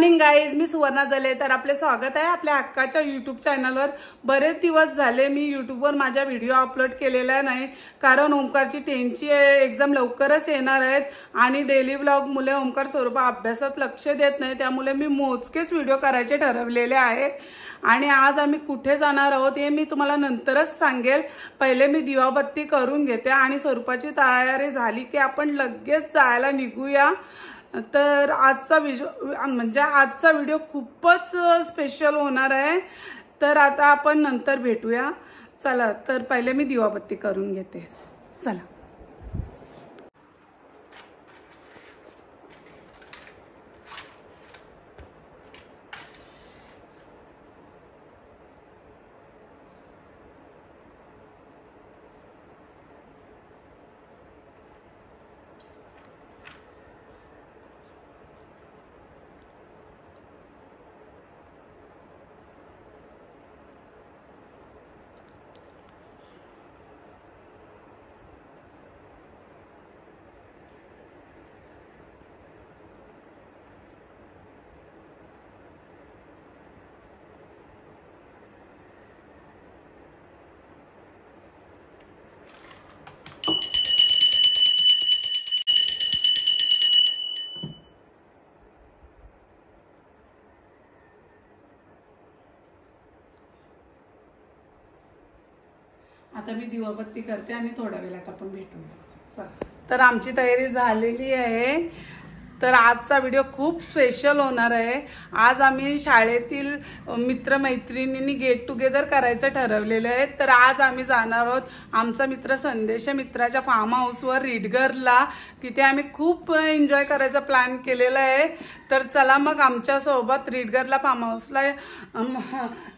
Morning guys, मी सुवर्णा जले. तर आपले स्वागत आहे आपल्या हक्काच्या युट्यूब चॅनलवर. बरेच दिवस झाले मी युट्यूबवर माझ्या व्हिडिओ अपलोड केलेला नाही, कारण ओमकारची 10ची एक्झाम लवकरच येणार आहेत आणि डेली व्लॉग मुले ओमकार स्वरूप अभ्यासात लक्ष देत नाही, त्यामुळे मी मोजकेच व्हिडिओ करायचे ठरवलेले आहे. आणि आज आम्ही कुठे जाणार आहोत हे मी तुम्हाला नंतरच सांगेल. पहिले मी दिवाबत्ती करून घेते आणि स्वरूपाची तयारी झाली की आपण लगेच जायला निघूया. तर आजचा व्हिडिओ खूपच स्पेशल होणार आहे. तर आता आपण नंतर भेटूया. चला, तर पहिले मी दिवाबत्ती करून घेते. चला. आता मी दिवाबत्ती करते आणि थोड्या वेळात आपण भेटूया. तर आमची तयारी झालेली आहे. तर आजचा व्हिडिओ खूप स्पेशल होणार आहे. आज आम्ही शाळेतील मित्रमैत्रिणींनी गेट टुगेदर करायचं ठरवलेलं आहे. तर आज आम्ही जाणार आहोत आमचा मित्र संदेश मित्राच्या फार्म हाऊसवर रीडगरला. तिथे आम्ही खूप एन्जॉय करायचा प्लॅन केलेला आहे. तर चला मग आमच्या सोबत रीडगरला फार्म हाऊसला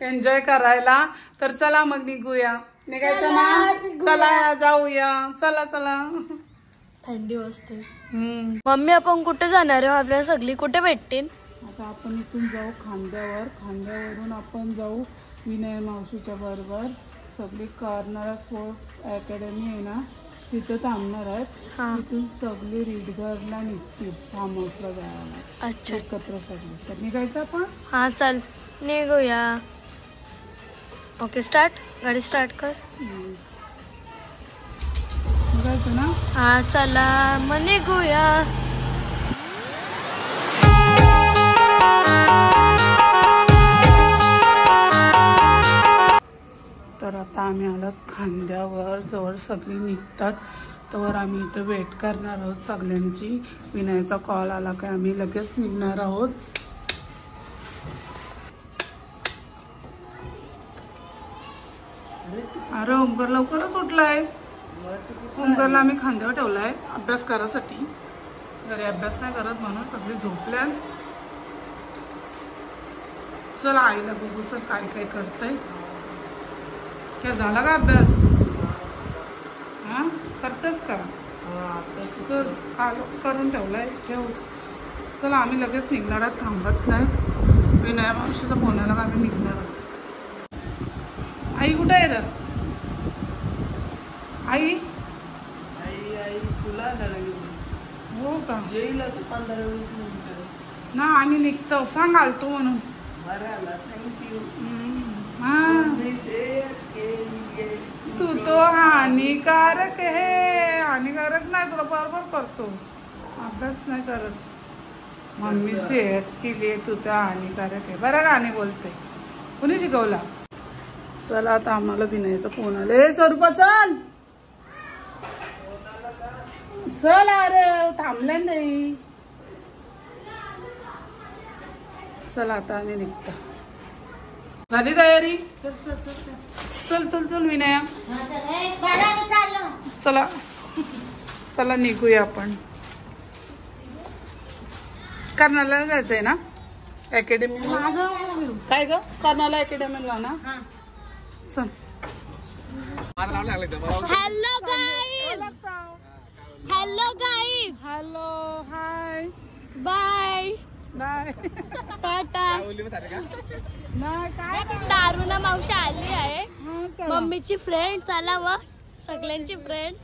एन्जॉय करायला. तर चला मग निघायचं ना. चला जाऊया. चला चला. थंडी वाजते. मम्मी, आपण कुठे जाणार आहे? आपल्याला सगळी कुठे भेटतील? आता आपण इथून जाऊ खांद्यावरून आपण जाऊ विनय मावशीच्या बरोबर. सगळी कर्नाळा स्पोर्ट अकॅडमी आहे ना, तिथं थांबणार आहेत. तिथून सगळी रीडगरला निघतील फार्म हाऊसला जायला. अच्छा, एकत्र सगळी. तर निघायचं आपण. हा चल निघूया. Okay, start. गाडी स्टार्ट कर. निघायचं ना. हा चला मग निघूया. तर आता आम्ही आलो खांद्यावर. जवळ सगळी निघतात तर आम्ही इथं वेट करणार आहोत सगळ्यांची. विनयचा कॉल आला की आम्ही लगेच निघणार आहोत. अरे ओमकार लवकरच उठलाय. ओमकारला आम्ही खांद्यावर ठेवलाय अभ्यास करायसाठी. घरी अभ्यास नाही करत म्हणून सगळी झोपल्या. चला आईला बघू सर काय काय करताय. काय झाला का अभ्यास? हा करतेच का? चल करून ठेवलाय ठेव. चला आम्ही लगेच निघणार आहोत, थांबत नाही. विनया मावशीचा फोन आला का आम्ही निघणार आहोत. आई कुठे आहे रे? आई हो का? येईल 15-20 मिनिटं ना आम्ही निघतो. सांग आलतो म्हणून. थँक्यू. तू तो हानिकारक है. हानिकारक नाही, तुला बरोबर करतो. अभ्यास नाही करत. मम्मी सेहत के लिए तू तर हानिकारक आहे. बरं गाणे बोलते. कुणी शिकवला? चला आता आम्हाला विनयचा फोन आले. स्वरूपा चल चल. अरे थांबले नाही. चला आता आम्ही निघतो. झाली तयारी? चल चल चल चल चल चल विनया. चला चला निघूया आपण. कर्नाला जायचंय ना अकॅडमी? काय ग कर्नाला अकॅडमीला ना? चल. Hello guys. Hello guys. Hello hi bye bye tata. नाही काय तारुणा मावशी आली आहे, मम्मीची फ्रेंड. चला मग सगळ्यांची फ्रेंड.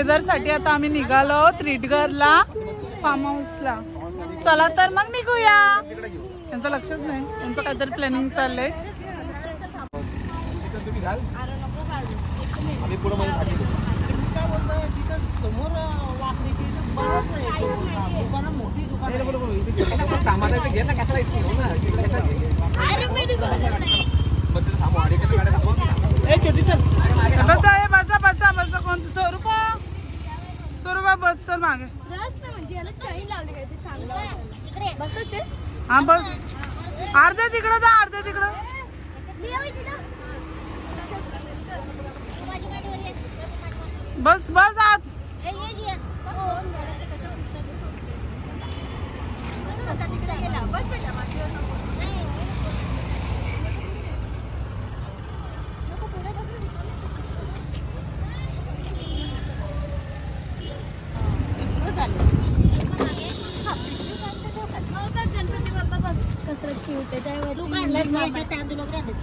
वेदरसाठी आता आम्ही निघालो त्रिटगरला फार्म हाऊसला. चला तर मग निघूया. त्यांचं लक्षच नाही, त्यांचं काहीतरी प्लॅनिंग चाललंय. बसा बसा बसा. कोण स्वरूप बस चल मागे. हा बस अर्ध्या तिकडं जा, अर्ध्या तिकडं. बस बस आत.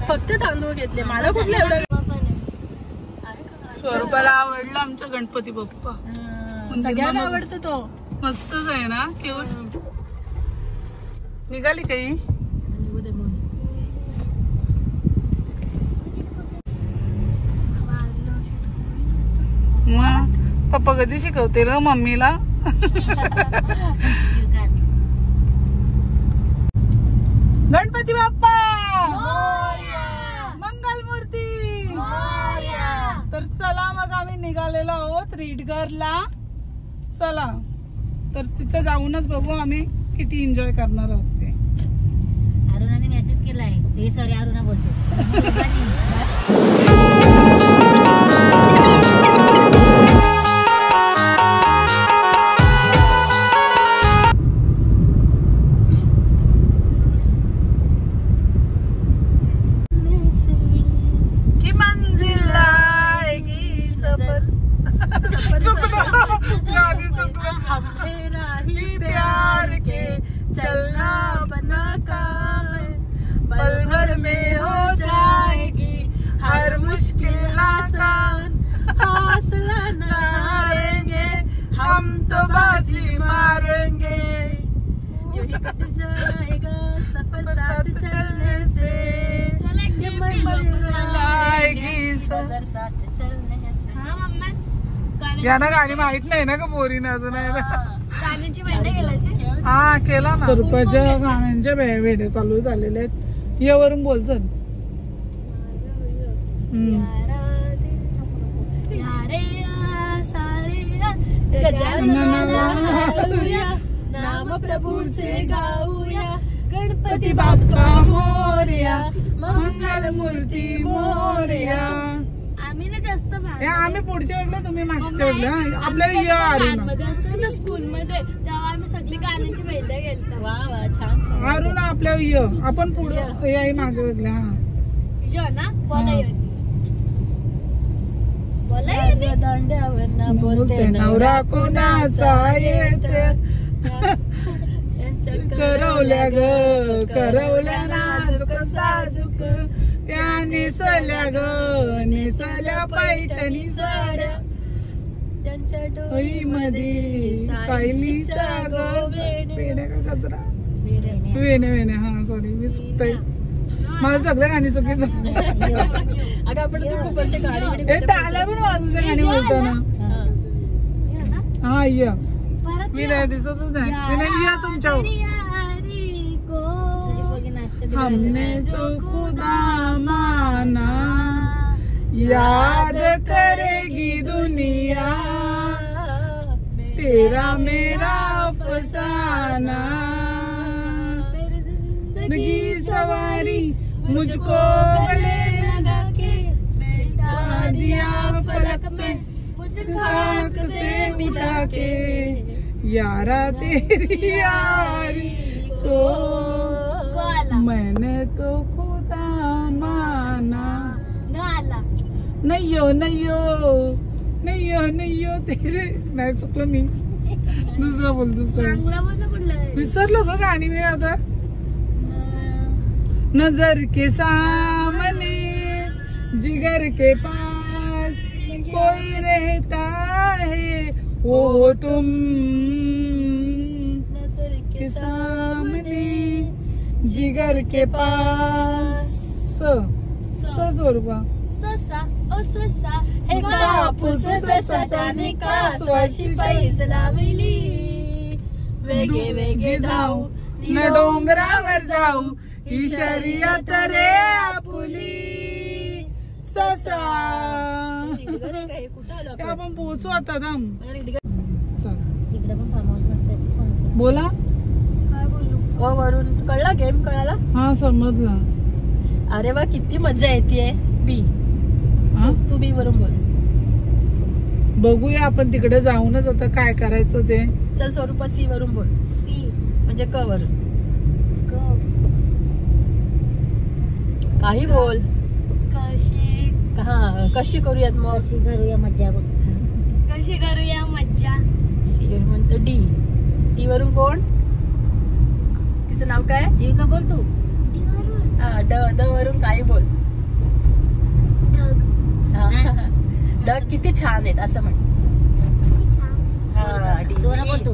फक्त तांदूळ घेतले. मला कुठले एवढं. स्वरूपाला आवडला आमचा गणपती बाप्पा. सगळ्यांना आवडतो तो. मस्तच आहे ना. क्यूट. निघाली काही. मग पप्पा कधी शिकवतील ग मम्मीला. गणपती बाप्पा मंगलमूर्ती. तर चला मग आम्ही निघालेलो आहोत रीडगरला. चला तर तिथे जाऊनच बघू आम्ही किती एन्जॉय करणार आहोत ते. अरुणाने मेसेज केलाय. सॉरी अरुणा बोलते. प्यार के चलना बना काम पल भर में हो जाएगी हर मुश्किल आसान. हौसला न हारेंगे हम तो बाजी मारेंगे. यही कट जाएगा सफर साथ चलने से. ये मंजिल आएगी सफर साथ चलने से. यांना गाणी माहित नाही ना का पोरीने अजून. हा केला ना. स्वरूपाच्या गाण्यांच्या वेडे चालू झालेले आहेत. यावरून बोल चल. नाम प्रभूचे गाऊया. गणपती बाप्पा मोरया मंगल मूर्ती मोरया. आम्ही पुढच्या वेळेला तुम्ही मागच्या वेळेला आपल्या असतो ना स्कूल मध्ये तेव्हा आम्ही सगळी गाण्यांची भेट गेलतो. वा वा छान छान. अरुण आपल्या आपण पुढे याही मागे वेगळ्या. ना बोला दांड्यावर बोलते नवरा कोणाचा येते. करवल्या ग करवल्या नाजूक साजूक त्या नेसल्या ग नेसल्या पैठणी साड्या. त्यांच्या डोईमध्ये सायलीचा ग वेण्या का गजरा. वेण्या वेण्या. हा सॉरी मी चुकतंय. माझं सगळं गाणी चुकीचं. अगं आपण खूप वर्ष गाडी हे टाळ्या पण वाजूच्या गाणी बोलताना. हा या विनय दिसतच नाही. विनय या तुमच्यावर. हमने जो खुदा माना याद करेगी दुनिया तेरा मेरा अफसाना. जिंदगी सवारी मुझको गले लगा के बैठा दिया फलक पे खाक से उठा के. यारा तेरी यारी को मैंने तो खुदा माना. नय्यो नय्यो नय्यो नय्यो तेरे. नाही चुकलं मी. दुसरं बोल दुसरं. विसरलो ग गाणी मी आता. नजर के सामने जिगर के पास कोई रहता है वो तुम नजर के सामने जिगर के पास. स्वरूपा ससा ओ ससा हे कापूस जसा त्याने कासवाशी पैज लावली. वेगे वेगे जाऊ न डोंगरावर जाऊ ही शर्यत रे आपुली. ससा कुठं आलो ते आपण पोहोचू आता दम. चल तिकडे पण फार्म हाऊस नसते. बोला. काय बोलू वरून कळला गेम कळाला. हा समजला. अरे वा किती मजा येते. बी हा तू बी वरून बोल. बघूया आपण तिकडे जाऊनच आता काय करायचं ते. चल स्वरूपा सी वरून बोल. सी म्हणजे क वरून ग काही बोल. कशी कशी करूयात मग. कशी करूया मज्जा बघ. कशी करूया मज्जा. सी म्हणतो डी. टी वरून कोण. तिचं नाव काय. जीविका बोल तू. हा ड. ड वरून काही बोल. हा. ड किती छान आहेत असं म्हण. हा डी. जोरा बोल तू.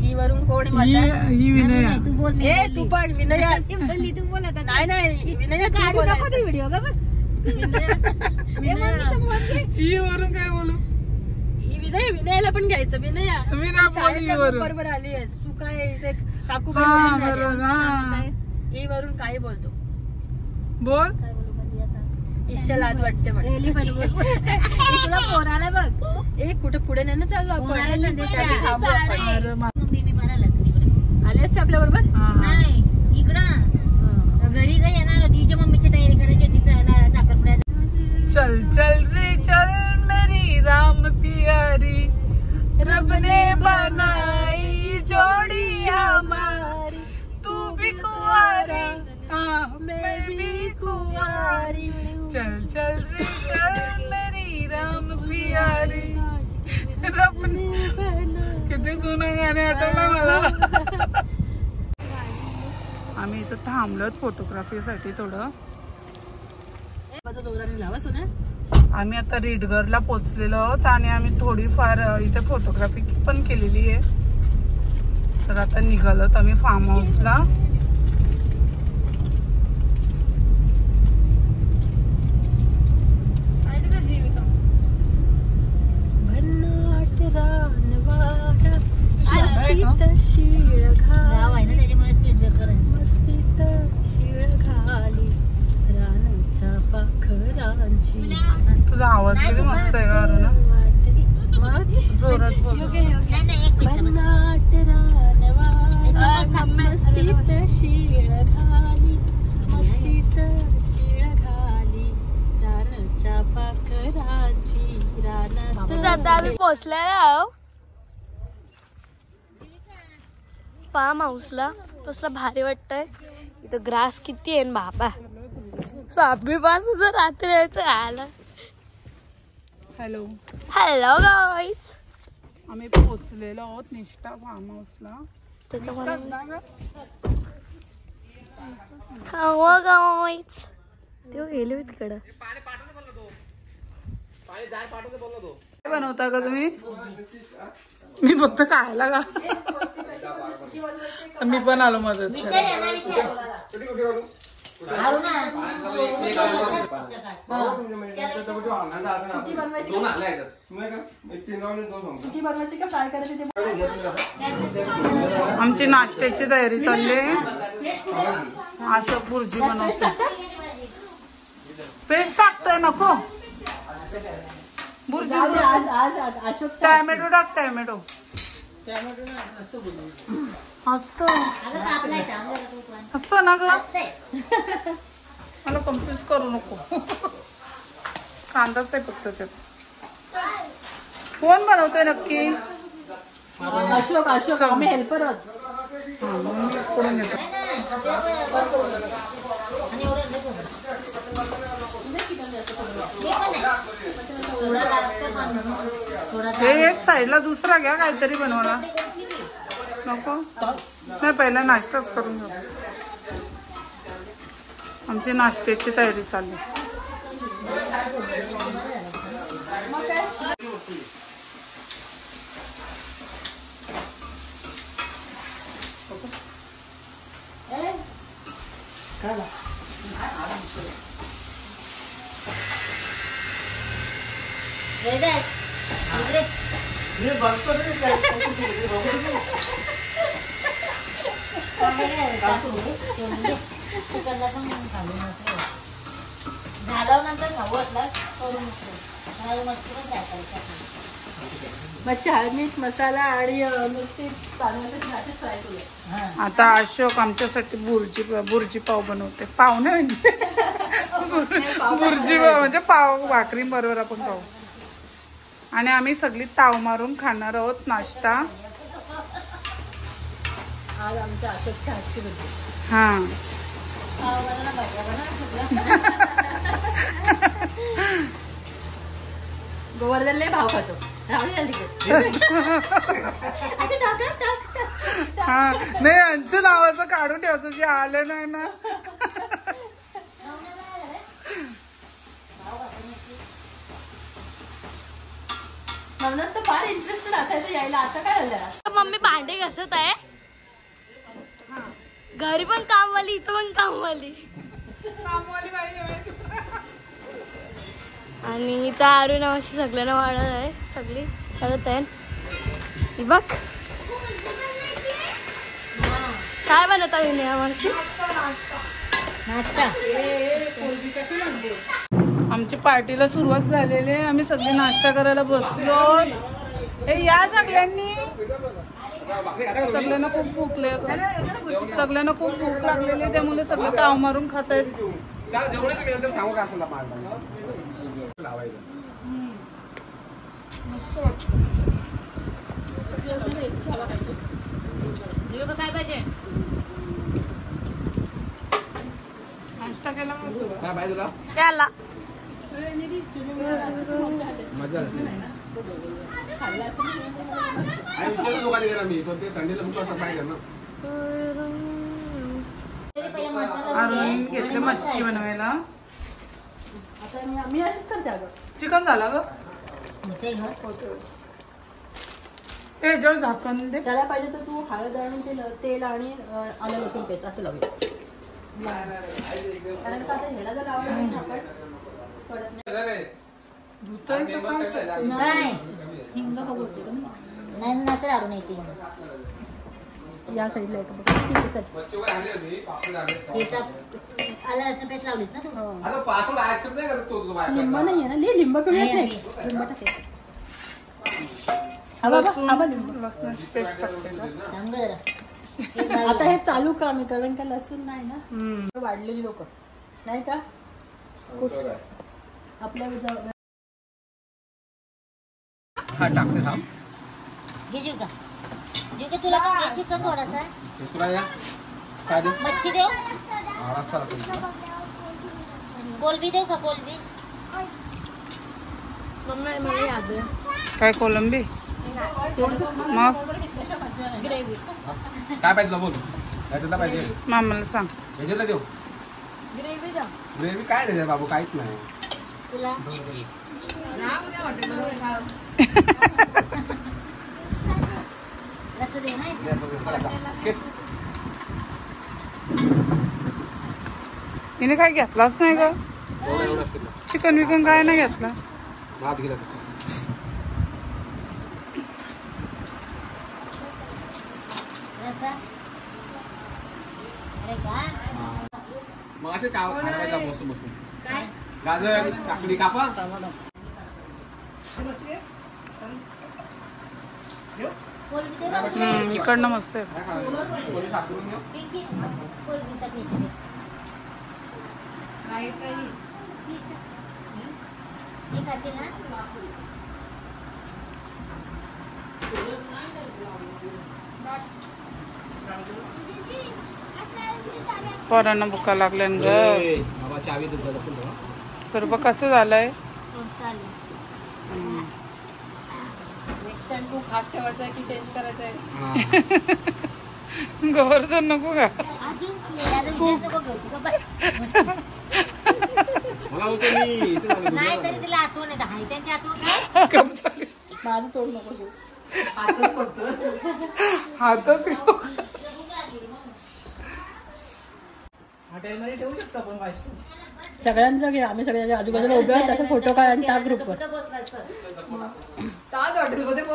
ई वरून कोण आहे ही माझा. ही विनया. नाही, तू बोल. मी ए बोलली. तू पण विनया. बोलली तू बोल आता. नाही विनया तू बोलायचं. व्हिडिओ का बस. विनया. ही वरून काय बोलू. विनयाला पण घ्यायचं. विनया विनया तू शाळेत बोल, वरून. बरोबर आली आहेस. तू काय इथे काकू हा बरोबर. हा ई वरून काही बोलतो. बोल. काय बोलू का तुझ्या. ईशा लाज वाटते म्हण. तुला फोन आलाय बघ. ए कुठे पुढे नाही ना चाललो कोण आलं आपण. संदेश? त्याआधी थांबू आपण. अरे मा- मी भरायला तिकडे. आले असते आपल्या बरोबर. हा. नाही इकडं घरी काय येणार होती. तिच्या मम्मीची तयारी करायची होती. साखरपुड्याचं. चल चल रे चल मेरी राम प्यारी रब ने बनाई जोड़ी हमारी. तू भी कुंवारी मैं भी कुंवारी. चल चल रे चल मेरी राम प्यारी रब ने. किती जुनं गाणे आठवलं मला. आम्ही इथं थांबलोत फोटोग्राफीसाठी थोडं. जोराने लावा सोन्या. आम्ही आता रीडगरला पोहोचलेलो आहोत आणि आम्ही थोडीफार इथे फोटोग्राफी पण केलेली आहे. तर आता निघालोत आम्ही फार्म हाऊसला. गाव आहे ना त्याच्यामुळे स्पीड ब्रेकर आहे. मस्तीत शिळ घाली रानाच्या पाखरांची. तुझा आवाज किती मस्त आहे का ना. जोरात बोल. नाही, एक मिनिट बस. भन्नाट रानवाडा मस्तीत शिळ घाली. मस्तीत शिळ घाली रानाच्या पाखरांची. आता आम्ही पोहोचलेलो आहोत फार्म हाऊसला. कसला भारी वाटतंय. इथं ग्रास किती आहे ना बाबा. सापी पासून जर रात्री यायचं आलं. हॅलो. हॅलो गाईस. आम्ही पोहोचलेलो आहोत निष्ठा फार्म हाऊसला. त्याच्यामुळे ना गं? हो गाईस. ते गेले मी तिकडं. काय बनवता का तुम्ही. मी फक्त खायला का. मी पण आलो मदत. आमची नाश्त्याची तयारी चालली आहे. अशोक भुर्जी बनवतो. पेस्ट टाकतोय नको. भुर्जी आज आज अशोक टॅमॅटो टाक. टॅमॅटो असतो असतो ना ग. मला कन्फ्युज करू नको. कांदाच आहे फक्त ते. कोण बनवतोय नक्की. अशोक अशोक आम्ही हेल्पर आहोत. करून घेतो. हे एक साईडला दुसरा घ्या काहीतरी बनवायला नको. नाही पहिला नाश्ताच करून घेऊ. आमची नाश्त्याची तयारी चालली. झाल्यानंतर खाऊ वाटलं करून मस्त मच्छी हळद मीठ मसाला आणि नुसती तांदळाची भाजी फ्राय केली. आता अशोक आमच्यासाठी बुर्जी पाव बनवते. पाव नाही म्हणजे बुर्जी पाव म्हणजे पाव भाकरी बरोबर आपण खाऊ. आणि आम्ही सगळी ताव मारून खाणार आहोत नाश्ता. आज आमच्या अशोकच्या हातची भजी. हा गोवर्धन लय भाव खातो. हा नाही अंशू नावाचं काढून ठेवायचं जे आलं नाही ना. म्हणून तर फार इंटरेस्टेड असायचं यायला. आता काय झालं? मम्मी भांडे घासत आहे. घरी पण कामवाली इथं पण कामवाली. आणि इथं आरू नावाशी सगळ्यांना वाढत आहे. सगळी करत आहे. ही बघ काय बनवता येईल आम्हाला नाश्ता. आमची पार्टीला सुरुवात झालेली आहे. आम्ही सगळे नाश्ता करायला बसलो. हे या सगळ्यांनी. सगळ्यांना खूप भूक सगळ्यांना खूप भूक लागलेली आहे. त्यामुळे सगळे ताव मारून खात आहेत. काय पाहिजे नाश्ता केला त्याला अरुण घेतले मच्छी बनवायला. आता मी अशीच करते. अगं चिकन झालं ग. हे जळ झाकण दे. त्याला पाहिजे तर तू हळद आणि तेल आणि आलं लसूण पेस्ट असं लावूया. कारण का आता ह्याला जर लावायला नाही आपण नाही हिंग बघते का नाही नसेल आणून येते. या साईडला एक बघ. ठीक आहे चल. आलं असं पेस्ट लावलीस ना तू. लिंब नाहीये ना. लिंब पिळत नाही. लिंब टाकायचं. हा बाबा लिंब लसणाची पेस्ट टाकते का? थांब जरा. आता हे चालू काम आहे कारण का लसूण नाही ना. वाढलेली लोक नाही का आपल्या घे जीव का जीव का तुला पण घ्यायची का थोडासा मच्छी देऊ कोलबी देऊ का कोलबी मम्मी याद काय कोलंबी मग ग्रेव्ही काय पाहिजे तुला बोल त्याच्यातला पाहिजे मामाला सांग. ह्याच्यातला देऊ ग्रेव्ही द्या. ग्रेव्ही काय त्याच्यात बाबू काहीच नाही. तुला रस दे ना दे असं दे. चला, चला. ओके. हिने काय घेतलाच नाही ग. एवढं असेल ना. चिकन विकन काय नाही घेतला. भात गेला रसा अरे का मग असे खायला बसून बसून काय गाजर काकडी कापा कोलबी दे बघ. इकडनं मस्त आहे. काय खायला? कोणी साखरून घेऊ पिंकी कोलबी टाकायची दे काय काही एक असेल ना पोरांना भुका लागल्या ग. बाबा चावी स्वरूपा कसं झालंय. नेक्स्ट टाइम तू फास्ट ठेवायचा की चेंज करायचा आहे. गोवर्धन नको का. अजून याचा विषय नको घेऊ तू का बाय मला होतं मी इथे झालं बघ. नाही तरी तिला आठवण येत आहे त्यांची आठवण काय माझं तोड नको हातच हॉटेलमध्ये ठेवू शकतो आपण फास्ट. सगळ्यांचा घे, आम्ही सगळ्यांच्या आजूबाजूला उभे आहोत तसे फोटो काढ आणि त्या ग्रुपवर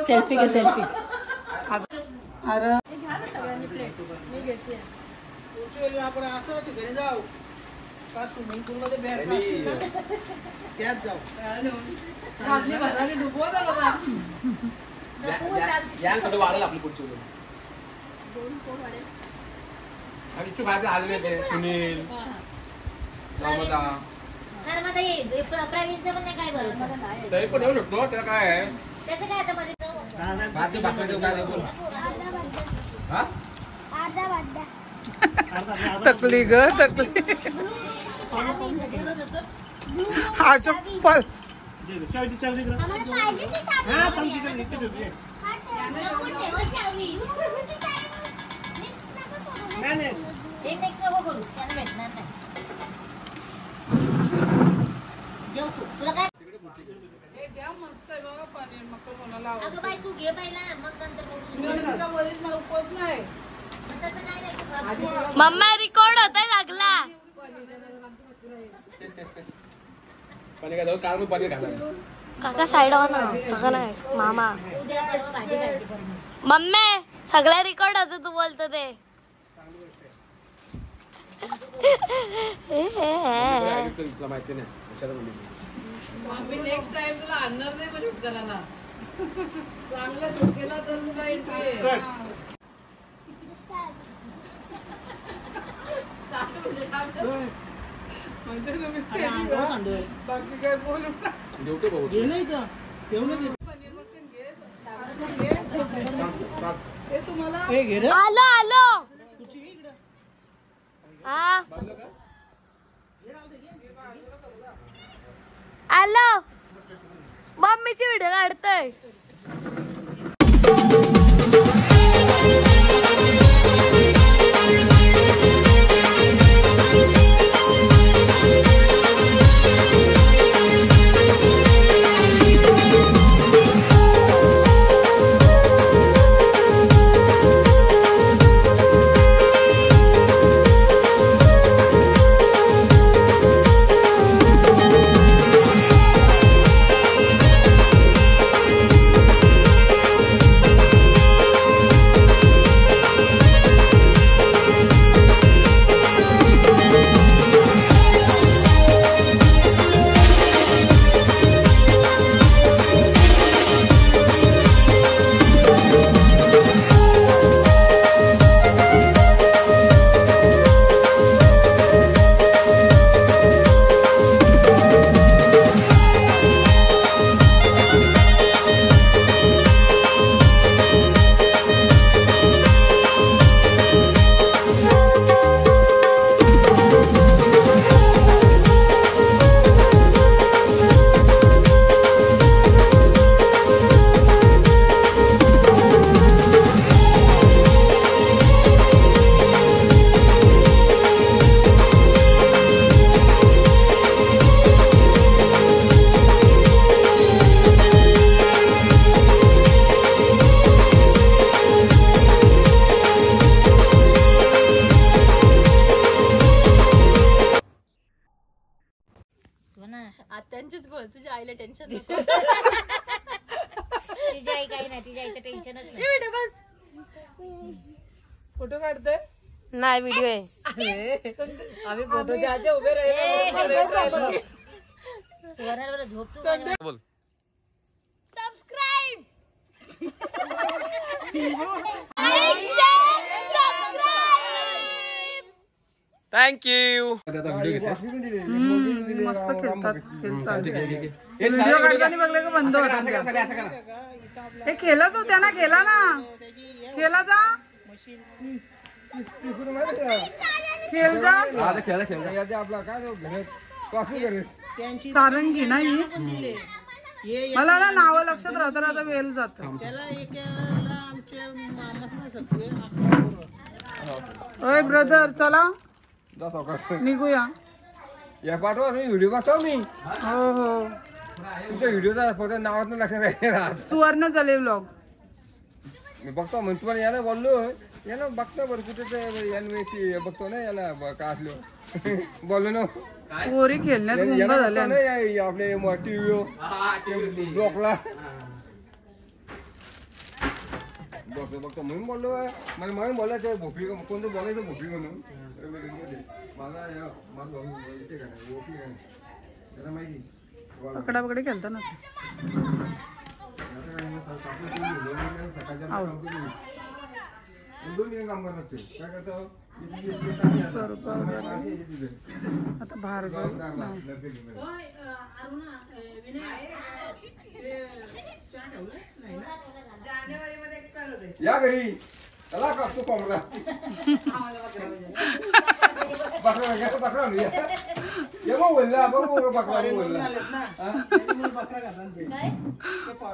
सेल्फी घे सेल्फी. अरे आपण असं घरी जाऊ का स्विमिंग पूल मध्ये त्यात जाऊ आपली भरारी डुबवत यायला थोडं वाढेल आपली पुढची उद्या. आणि इच्छुक बाहेर आलेले ते सुनील नर्मदा नर्मदा ये प्रवीणचं पण नाही काय बरं तरी पण येऊ शकतो. त्याला काय आहे त्याचं काय आता मध्ये भाजी भाकरी देऊ काय देऊ हा तकली ग तकली. हा चप्पल ते मिक्स नको करू त्याला भेटणार नाही. जेव तू तुला काय मस्त आहे बघा पनीर मकर कोणाला अगं बाई तू घे पहिला मग नंतर बघू. मला उपवास नाही. मग तसं काय नाही मम्मा रेकॉर्ड होता लागला. पनीर काय जाऊ काल मी पनीर खाल्लं. काका साईड ना काका नाही मामा. उद्या परवा भाजी करायची परत. मम्मी सगळ्या रेकॉर्ड होतं तू बोलतो ते. तुला माहिती नाही विचारा मुली. आम्ही नेक्स्ट टाइम तुला आणणार नाही पण शूट करायला चांगला शूट केला तर तुला म्हणजे तुम्ही बाकी काय बोलू नका. जेवतो भाऊ हे तुम्हाला आलो आलो. हा आलो. मम्मीची व्हिडिओ काढतोय. आत्यांचीच बोल, तुझ्या आईला टेन्शन तिची आई काही नाही, तिच्या आईचं टेन्शनच नाही. फोटो काढते नाही व्हिडिओ आहे. आम्ही फोटोच्या आधी उभे राहिलो. सुवर्णाला झोप तू. बोल. सबस्क्राईब. थँक्यू. मस्त खेळतात. व्हिडिओ काढताना बघले का बंद होता. हे केलं तू त्यांना केला ना, केला जा खेळ जा. सारंगी नाही मला ना नाव लक्षात राहता राहता वेळ जात. ओय ब्रदर चला निघूया. या पाठवा व्हिडिओ बघतो मी. हो हो तुमच्या व्हिडिओचा फोटो नावात लक्षात राहत. सुवर्ण झाले व्लॉग मी बघतो म्हणतो तुम्हाला याला बोललो याला बघतो बरं कुठे याला बघतो ना याला का असलो बोललो ना पोरी खेळण्यात गुंग झाल्या. आपले टीव्ही ब्लॉकला बघतो म्हणून बोललो मला म्हणून बोलायचं भोपी कोणतं बोलायचं भोपी म्हणून माहिती पकडा पकडी खेळता ना काम करत काय करतो आता भार्गव जानेवारीमध्ये एक्सपायर होते. या घरी चला कापतो कोंबडा बकरा ये मग बोलला बघ बकरा बोलला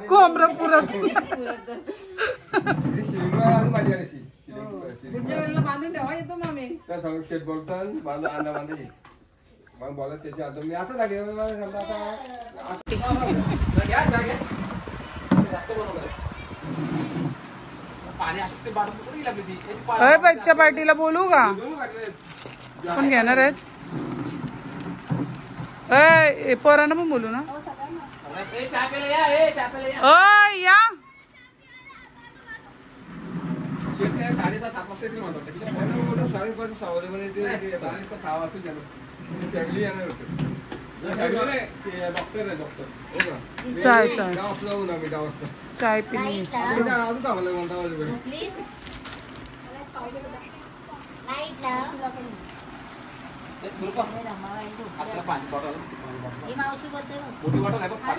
कोंबडा पुरत माझ्या पुढच्या वेळेला बांधून ठेवा येतो मग मी. त्या सगळं शेत बोलतात बांधून अंडा बांधायची मग बोलत त्याच्या आता मी असं लागेल अय बच्चा पार्टीला बोलू का कोण घेणार आहेत अय पोरांना पण बोलू ना अय या 6:30-7 वाजता येतील म्हणतो 5:30 6 वाजता फॅमिली येणार होते डॉक्टर आहे डॉक्टर चाय चाय गाव आपलं आम्ही गाव असतो चाय पिली अजून का मला म्हणता मावशी बोलते मोठी बॉटल आहे बघ चार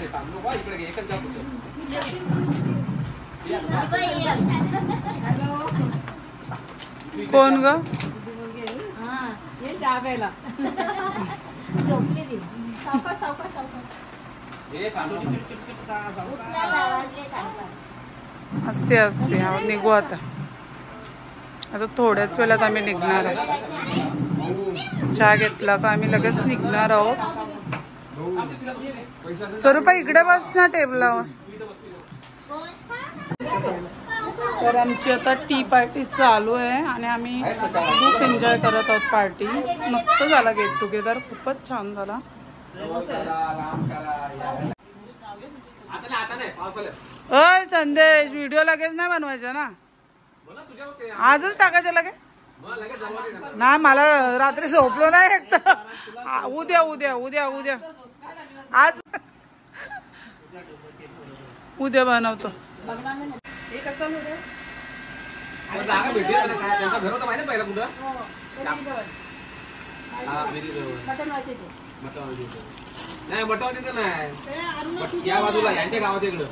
सांगू का इकडे एकच जात कोण ग ये चहा प्यायला. झोपली ती सावकाश सावकाश सावकाश हे सांगू असते असते निघू आता आता थोड्याच वेळात आम्ही निघणार आहोत चहा घेतला का आम्ही लगेच निघणार आहोत स्वरूपा इकडे बस ना टेबलावर तर आमची आता टी पार्टी चालू आहे आणि आम्ही खूप एन्जॉय करत आहोत पार्टी मस्त झाला गेट टुगेदर खूपच छान झाला अय संदेश व्हिडिओ लगेच नाही बनवायचा ना आजच टाकायचं लगेच नाही मला रात्री झोपलो नाही एक तर उद्या उद्या उद्या उद्या आज उद्या बनवतो जागा भेटली त्यांचा घर होता माहिती पहिला कुठं नाही मटण तिथं नाही या बाजूला यांच्या गावात इकडं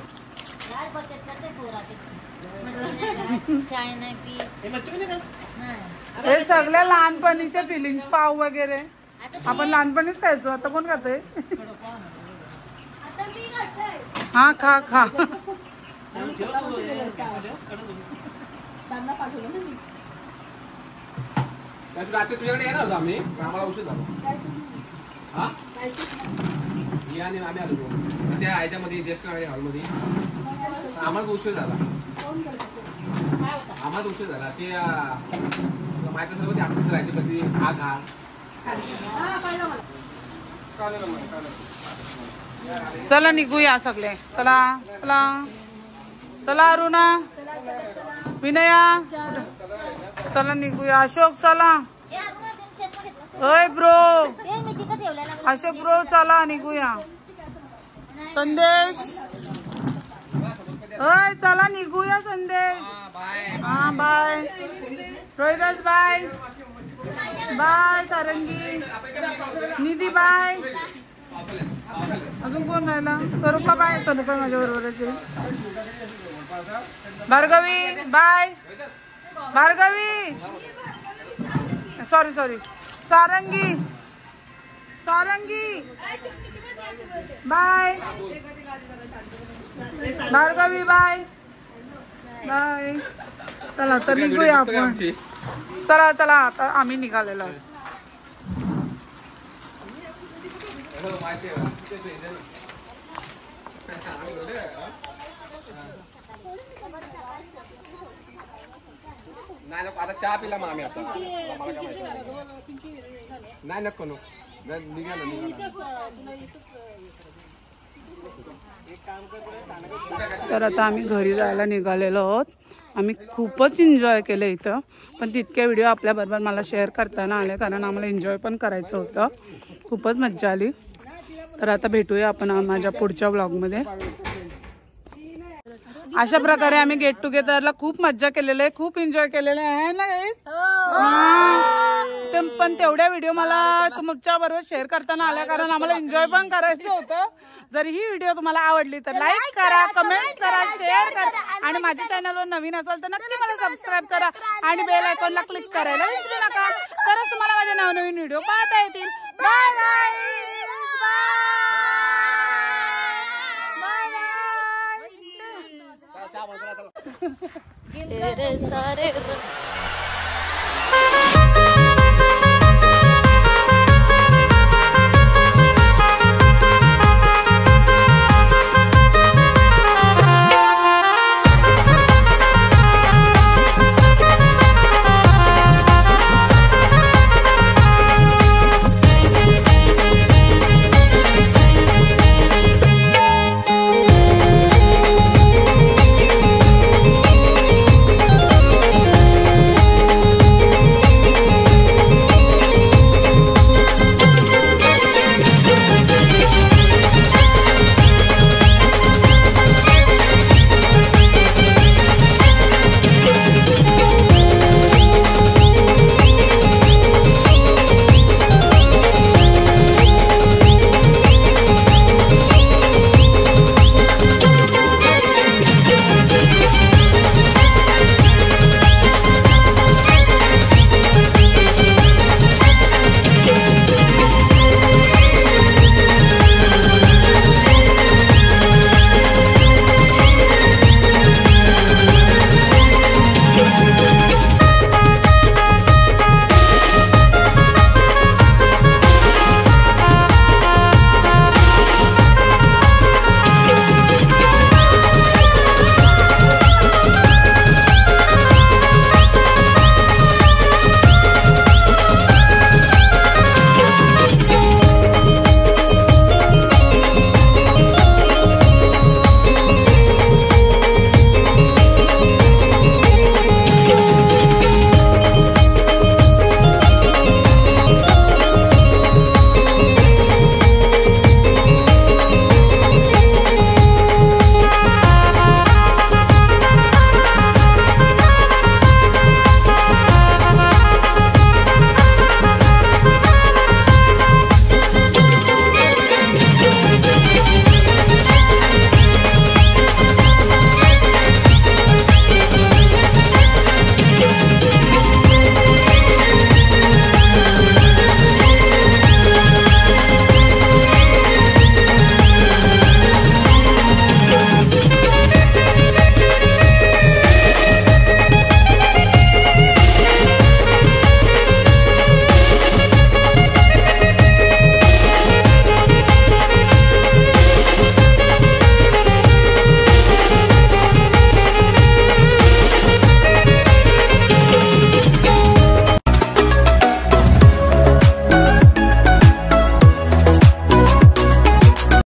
चाय नाही पी हे सगळ्या लहानपणीच्या फिलिंग्स पाव वगैरे आपण लहानपणीच खायचो आता कोण खातोय हा खा खा रात्री तुझ्याकडे येणार होतो आम्ही आम्हाला उशीर झाला हा आणि आम्ही आलो त्या ह्याच्यामध्ये ज्येष्ठ हॉलमध्ये आम्हाला उशीर झाला आम्हाला उशीर झाला ते माहिती सर्व ते आमचं राहायचं कधी हा घा चला निघूया सगळे चला चला चला अरुणा विनया चला निघूया अशोक चला ओय ब्रो अशोक ब्रो चला निघूया संदेश ओय चला निघूया संदेश हा bye Rohidas bye bye Sarangi Nidhi bye अजून कोण राहिला स्वरूपा बाय स्वरूपा माझ्या बरोबरच Bhargavi bye Bhargavi sorry sorry Sarangi Sarangi bye Bhargavi bye bye चला तर निघूया आपण चला चला आता आम्ही निघालेलो आहोत नाही नको आता चहा पिला मग आम्ही आता मला काय माहिती नाही नको निघा तर आता आम्ही घरी जायला निघालेलो आहोत. आम्ही खूपच एन्जॉय केलं इथं, पण तितके व्हिडिओ आपल्याबरोबर मला शेअर करता नाही आले कारण आम्हाला एन्जॉय पण करायचं होतं. खूपच मज्जा आली. तर आता भेटूया आपण माझ्या पुढच्या व्लॉगमध्ये. अशा प्रकारे आम्ही गेट टुगेदरला खूप मज्जा केलेली आहे, खूप एन्जॉय केलेलं आहे ना guys? पण तेवढ्या व्हिडिओ मला तुमच्या बरोबर शेअर करताना आल्या कारण आम्हाला एन्जॉय पण करायचं होतं. जर ही व्हिडिओ तुम्हाला आवडली तर लाईक करा, कमेंट करा, शेअर करा आणि माझ्या चॅनलवर नवीन असाल तर नक्की मला सबस्क्राईब करा आणि बेल आयकॉनला क्लिक करायला विसरू नका. तरच तुम्हाला माझे नवनवीन व्हिडिओ पाहता येतील. Bye bye. तेरे सारे